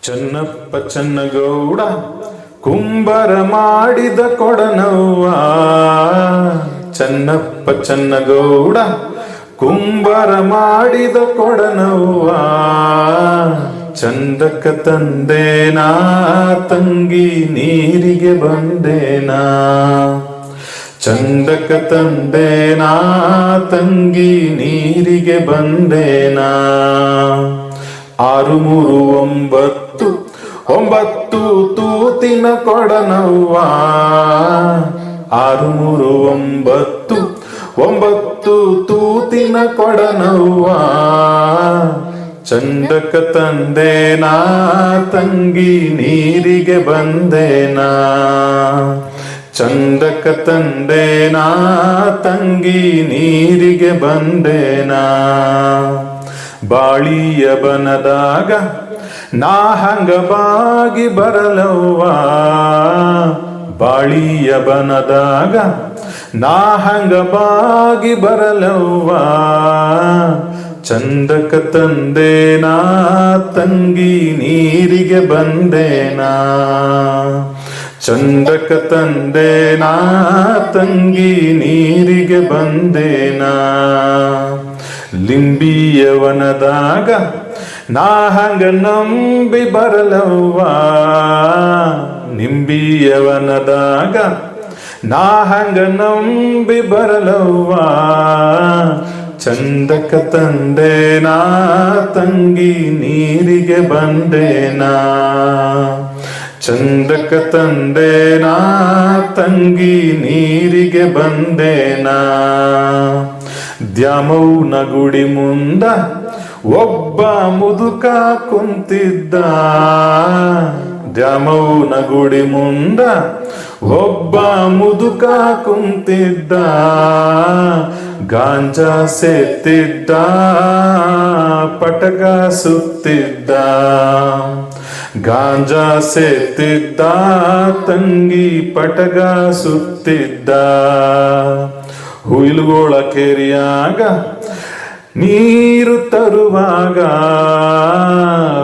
ಚನ್ನಪ್ಪ ಚನ್ನಗೌಡ ಕುಂಬರ ಮಾಡಿದ ಕೊಡನವ್ವ. ಚನ್ನಪ್ಪ ಚನ್ನಗೌಡ ಕುಂಬರ ಮಾಡಿದ ಕೊಡನವ್ವ. ಚಂದಕ್ಕ ತಂದೇನಾ ತಂಗಿ ನೀರಿಗೆ ಬಂದೇನಾ. ಚಂದಕ್ಕ ತಂದೇನಾ ತಂಗಿ ನೀರಿಗೆ ಬಂದೇನಾ. 6 3 9 ತೂತಿನ ಕೊಡನವ್ವ. 6 3 9 ತೂತಿನ ಕೊಡನವ್ವ. ಚಂದಕ್ಕ ತಂದೇನಾ ತಂಗಿ ನೀರಿಗೆ ಬಂದೇನಾ. ಚಂದಕ್ಕ ತಂದೇನಾ ತಂಗಿ ನೀರಿಗೆ ಬಂದೇನಾ. ಬಾಳಿಯ ಬನದಾಗ ನಾ ಹಂಗ ಬಾಗಿ ಬರಲವ್ವ. ಬಾಳಿಯ ಬನದಾಗ ನಾ ಹಂಗ ಬಾಗಿ ಬರಲವ್ವ. ಚಂದಕ್ಕ ತಂದೇನಾ ತಂಗಿ ನೀರಿಗೆ ಬಂದೇನಾ. ಚಂದಕ್ಕ ತಂದೇನಾ ತಂಗಿ ನೀರಿಗೆ ಬಂದೇನಾ. ಲಿಂಬಿಯವನದಾಗ ನಾ ಹಂಗ ನಂಬಿ ಬರಲವ್ವ. ನಿಂಬಿಯವನದಾಗ ನಾ ಹಂಗ ನಂಬಿ ಬರಲವ್ವ. ಚಂದಕ್ಕ ತಂದೇನಾ ತಂಗಿ ನೀರಿಗೆ ಬಂದೇನಾ. ಚಂದಕ್ಕ ತಂದೇನಾ ತಂಗಿ ನೀರಿಗೆ ಬಂದೇನಾ. ದ್ಯಾಮವ್ವನ ಗುಡಿ ಮುಂದ ಒಬ್ಬ ಮುದುಕ ಕುಂತಿದ್ದ. ದ್ಯಾಮವ್ವನ ಗುಡಿ ಮುಂದ ಒಬ್ಬ ಮುದುಕ ಕುಂತಿದ್ದ. ಗಾಂಜಾ ಸೇತಿದ್ದ ಪಟಕ ಸುತ್ತಿದ್ದ. ಗಾಂಜಾ ಸೇತಿದ್ದ ತಂಗಿ ಪಟಕ ಸುತ್ತಿದ್ದ. ಹುಯಿಲುಗೋಳ ಕೆರಿಯಾಗ ನೀರು ತರುವಾಗ.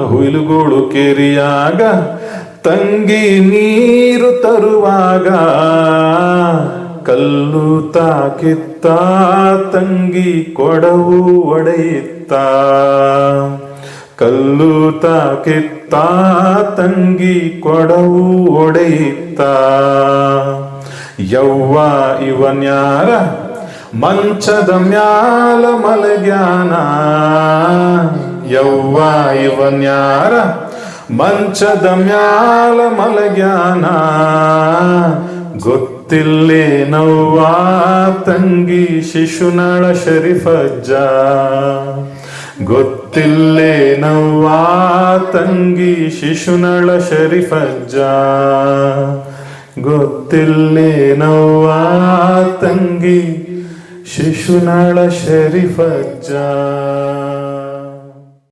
ಹುಯಿಲುಗೋಳು ಕೆರಿಯಾಗ ತಂಗಿ ನೀರು ತರುವಾಗ. ಕಲ್ಲು ತಾಕಿತ್ತ ತಂಗಿ ಕೊಡವು ಒಡೆಯಿತ್ತ. ಕಲ್ಲು ತಾಕಿತ್ತ ತಂಗಿ ಕೊಡವು ಒಡೆಯಿತ್ತ. ಯವ್ವ ಇವನ್ಯಾರ ಮಂಚದ ಮ್ಯಾಲ ಮಲಗ್ಯಾನ. ಯವ್ವ ಇವನ್ಯಾರ ಮಂಚದ ಮ್ಯಾಲ ಮಲಗ್ಯಾನ. ಗೊತ್ತಿಲ್ಲೇನವ್ವ ತಂಗಿ ಶಿಶುನಾಳ ಶರೀಫಜ್ಜ. ಗೊತ್ತಿಲ್ಲೇನವ್ವ ತಂಗಿ ಶಿಶುನಾಳ ಶರೀಫಜ್ಜ. ಗೊತ್ತಿಲ್ಲೇನವ್ವ ತಂಗಿ ಶಿಶುನಾಳ ಶರೀಫಜ್ಜ.